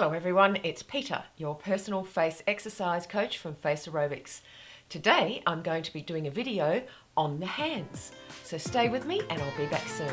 Hello everyone, it's Peter, your personal face exercise coach from FACEROBICS. Today I'm going to be doing a video on the hands, so stay with me and I'll be back soon.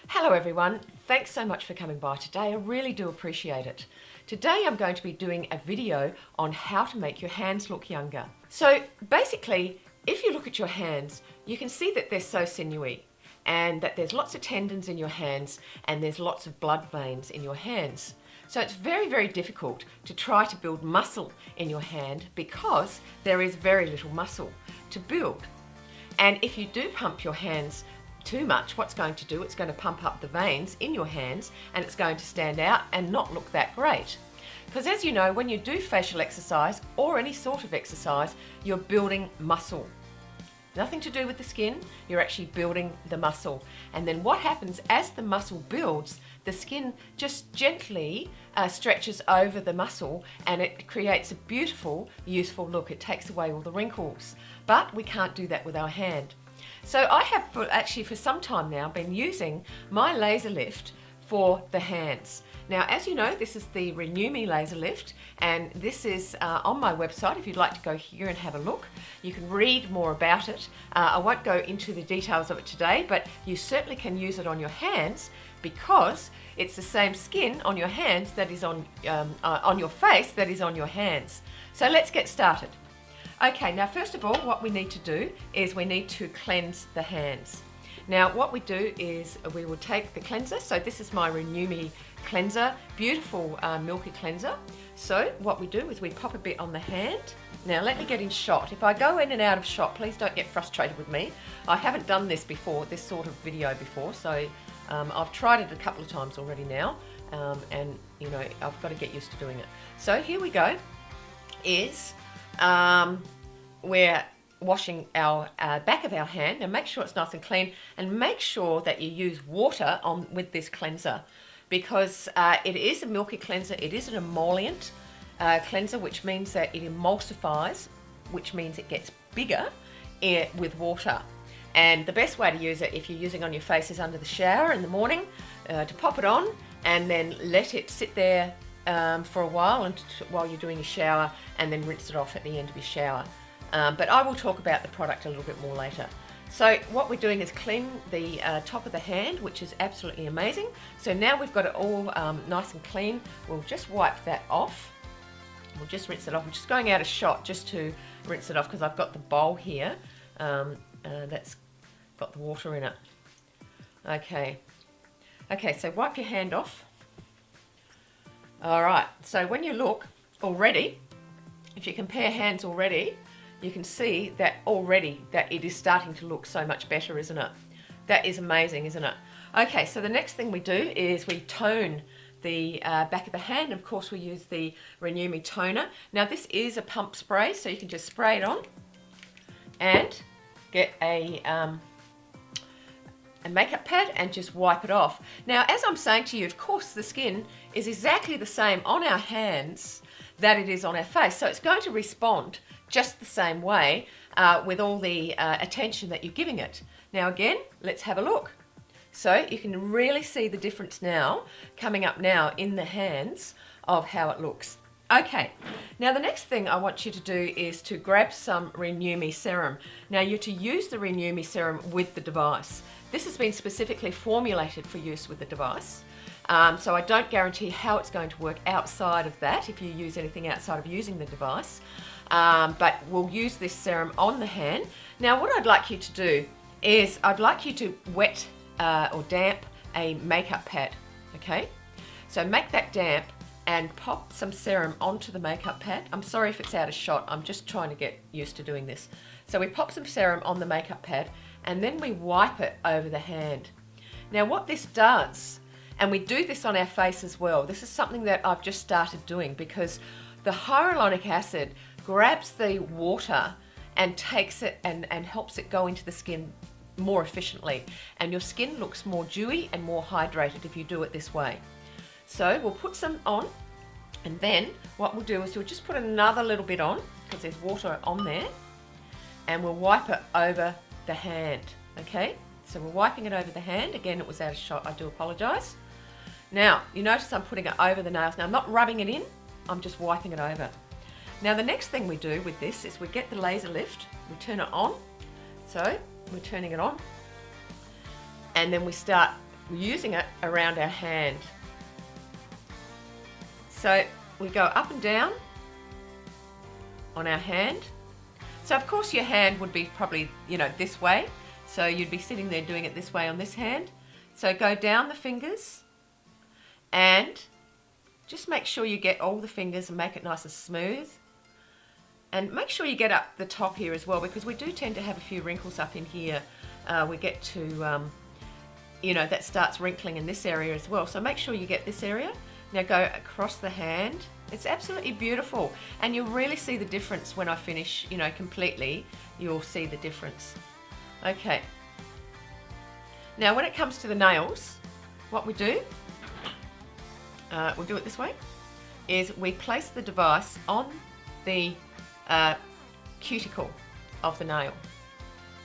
Hello everyone, thanks so much for coming by today, I really do appreciate it. Today I'm going to be doing a video on how to make your hands look younger. So basically, if you look at your hands, you can see that they're so sinewy and that there's lots of tendons in your hands and there's lots of blood veins in your hands. So it's very, very difficult to try to build muscle in your hand because there is very little muscle to build. And if you do pump your hands too much, what's going to do? It's going to pump up the veins in your hands and it's going to stand out and not look that great. Because as you know, when you do facial exercise or any sort of exercise, you're building muscle. Nothing to do with the skin, you're actually building the muscle. And then what happens as the muscle builds, the skin just gently stretches over the muscle and it creates a beautiful, youthful look. It takes away all the wrinkles. But we can't do that with our hand. So I have actually for some time now been using my laser lift for the hands. Now, as you know, this is the Renew Me Laser Lift, and this is on my website if you'd like to go here and have a look. You can read more about it. I won't go into the details of it today, but you certainly can use it on your hands because it's the same skin on your hands that is on your face that is on your hands. So let's get started. Okay, now first of all, what we need to do is we need to cleanse the hands. Now what we do is we will take the cleanser, so this is my Renew Me cleanser, beautiful milky cleanser. So what we do is we pop a bit on the hand. Now let me get in shot. If I go in and out of shot, please don't get frustrated with me. I haven't done this before, this sort of video before, so I've tried it a couple of times already now, and you know, I've got to get used to doing it. So here we go, is we're washing our back of our hand. Now make sure it's nice and clean and make sure that you use water with this cleanser because it is a milky cleanser, it is an emollient cleanser, which means that it emulsifies, which means it gets bigger with water. And the best way to use it if you're using on your face is under the shower in the morning, to pop it on and then let it sit there for a while while you're doing your shower, and then rinse it off at the end of your shower. But I will talk about the product a little bit more later. So what we're doing is clean the top of the hand, which is absolutely amazing. So now we've got it all nice and clean. We'll just wipe that off. We'll just rinse it off. I'm just going out of shot just to rinse it off because I've got the bowl here that's got the water in it. Okay, so wipe your hand off. All right, so when you look already, if you compare hands already, you can see that already that it is starting to look so much better, isn't it? That is amazing, isn't it? Okay, so the next thing we do is we tone the back of the hand. Of course, we use the Renew Me toner. Now this is a pump spray, so you can just spray it on and get a makeup pad and just wipe it off. Now, as I'm saying to you, of course, the skin is exactly the same on our hands that it is on our face, so it's going to respond just the same way with all the attention that you're giving it. Now again, let's have a look. So you can really see the difference now, coming up now in the hands of how it looks. Okay, now the next thing I want you to do is to grab some Renew Me Serum. Now you're to use the Renew Me Serum with the device. This has been specifically formulated for use with the device. So I don't guarantee how it's going to work outside of that if you use anything outside of using the device. But we'll use this serum on the hand. Now what I'd like you to do is I'd like you to wet or damp a makeup pad, okay? So make that damp and pop some serum onto the makeup pad. I'm sorry if it's out of shot, I'm just trying to get used to doing this. So we pop some serum on the makeup pad and then we wipe it over the hand. Now what this does, and we do this on our face as well, this is something that I've just started doing because the hyaluronic acid grabs the water and takes it and helps it go into the skin more efficiently, and your skin looks more dewy and more hydrated if you do it this way. So we'll put some on, and then what we'll do is we'll just put another little bit on because there's water on there, and we'll wipe it over the hand, okay? So we're wiping it over the hand. Again, it was out of shot, I do apologise. Now, you notice I'm putting it over the nails. Now, I'm not rubbing it in, I'm just wiping it over. Now, the next thing we do with this is we get the laser lift, we turn it on. So, we're turning it on. And then we start using it around our hand. So, we go up and down on our hand. So, of course, your hand would be probably, this way. So, you'd be sitting there doing it this way on this hand. So, go down the fingers. And just make sure you get all the fingers and make it nice and smooth. And make sure you get up the top here as well, because we do tend to have a few wrinkles up in here. We get to, that starts wrinkling in this area as well. So make sure you get this area. Now go across the hand. It's absolutely beautiful. And you'll really see the difference when I finish, completely. You'll see the difference. Okay. Now when it comes to the nails, what we do, we'll do it this way, is we place the device on the cuticle of the nail,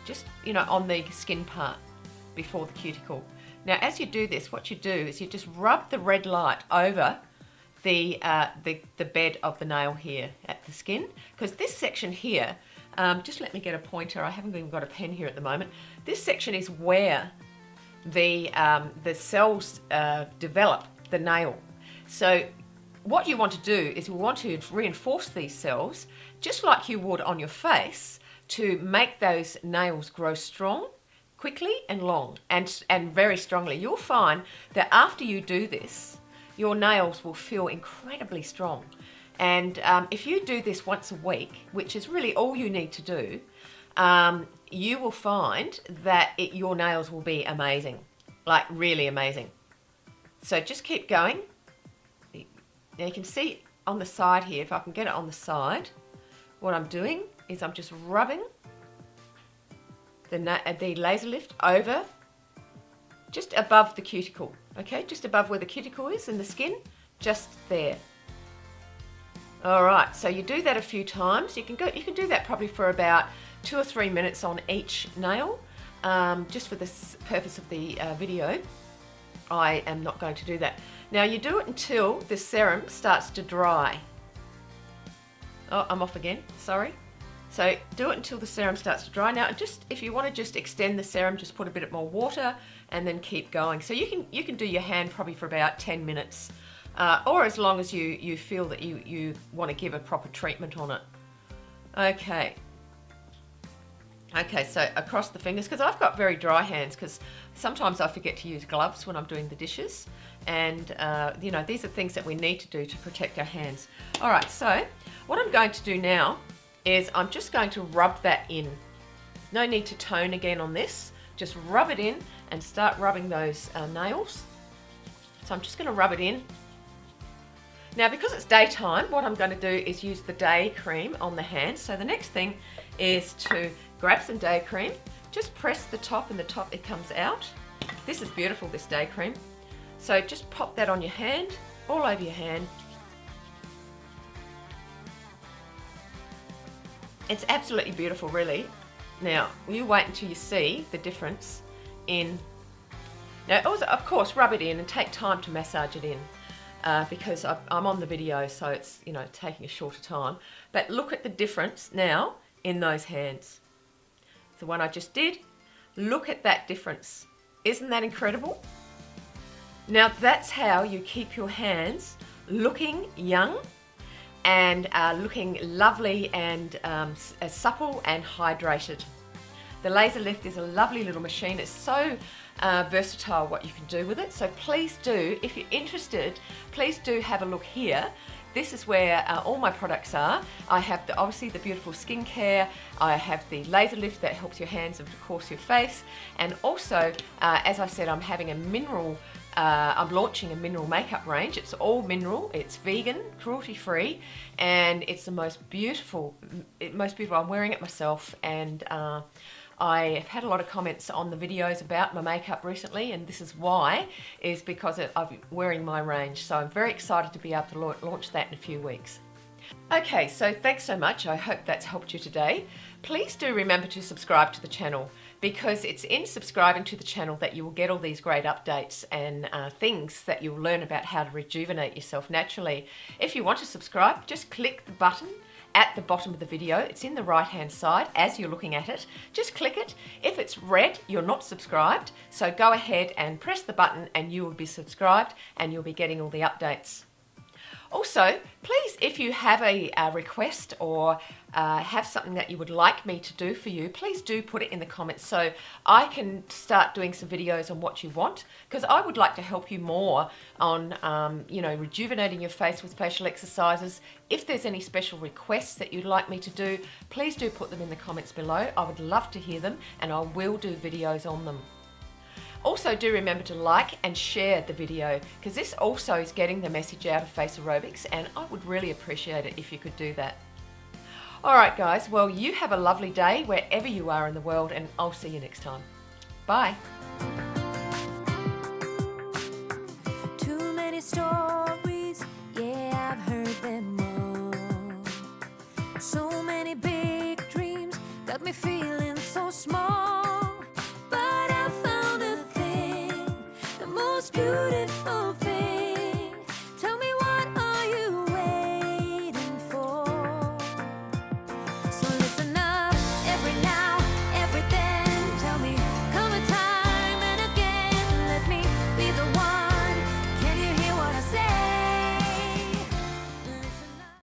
just on the skin part before the cuticle. Now as you do this, what you do is you just rub the red light over the bed of the nail here at the skin, because this section here, just let me get a pointer, I haven't even got a pen here at the moment. This section is where the cells develop the nail. So what you want to do is you want to reinforce these cells just like you would on your face to make those nails grow strong, quickly and long, and very strongly. You'll find that after you do this, your nails will feel incredibly strong. And if you do this once a week, which is really all you need to do, you will find that your nails will be amazing, like really amazing. So just keep going. Now you can see on the side here, if I can get it on the side, what I'm doing is I'm just rubbing the laser lift over just above the cuticle, okay? Just above where the cuticle is in the skin, just there. All right, so you do that a few times. You can do that probably for about 2 or 3 minutes on each nail. Just for the purpose of the video, I am not going to do that. Now you do it until the serum starts to dry. Oh, I'm off again, sorry. So do it until the serum starts to dry. Now just, if you want to just extend the serum, just put a bit more water and then keep going. So you can do your hand probably for about 10 minutes or as long as you feel that you want to give a proper treatment on it. Okay. Okay, so across the fingers, because I've got very dry hands, because sometimes I forget to use gloves when I'm doing the dishes, and these are things that we need to do to protect our hands. All right, so what I'm going to do now is I'm just going to rub that in. No need to tone again on this, just rub it in and start rubbing those nails. So I'm just going to rub it in. Now because it's daytime, what I'm going to do is use the day cream on the hand. So the next thing is to grab some day cream, just press the top, and the top it comes out. This is beautiful, this day cream. So just pop that on your hand, all over your hand. It's absolutely beautiful, really. Now, you wait until you see the difference in... Now, also, of course, rub it in and take time to massage it in because I'm on the video, so it's, taking a shorter time. But look at the difference now in those hands. The one I just did, look at that difference. Isn't that incredible? Now, that's how you keep your hands looking young and looking lovely and supple and hydrated. The laser lift is a lovely little machine. It's so versatile what you can do with it. So please do, if you're interested, please do have a look here. This is where all my products are. I have obviously the beautiful skincare. I have the laser lift that helps your hands and of course your face. And also, as I said, I'm having a mineral, I'm launching a mineral makeup range. It's all mineral, it's vegan, cruelty-free, and it's the most beautiful, I'm wearing it myself, and I have had a lot of comments on the videos about my makeup recently, and this is why, is because I'm wearing my range. So I'm very excited to be able to launch that in a few weeks. Okay, so thanks so much. I hope that's helped you today. please do remember to subscribe to the channel, because it's in subscribing to the channel that you will get all these great updates and things that you'll learn about how to rejuvenate yourself naturally. If you want to subscribe, just click the button at the bottom of the video. It's in the right hand side as you're looking at it. Just click it. If it's red, you're not subscribed, so go ahead and press the button and you will be subscribed and you'll be getting all the updates. Also, please, if you have a request or have something that you would like me to do for you, please do put it in the comments so I can start doing some videos on what you want, because I would like to help you more on rejuvenating your face with facial exercises. If there's any special requests that you'd like me to do, please do put them in the comments below. I would love to hear them and I will do videos on them. Also, do remember to like and share the video, because this also is getting the message out of Face Aerobics, and I would really appreciate it if you could do that. Alright guys, well, you have a lovely day wherever you are in the world, and I'll see you next time. Bye. Too many stories, yeah, I've heard them all. So many big dreams got me feeling so small. But I found a thing, the most beautiful thing.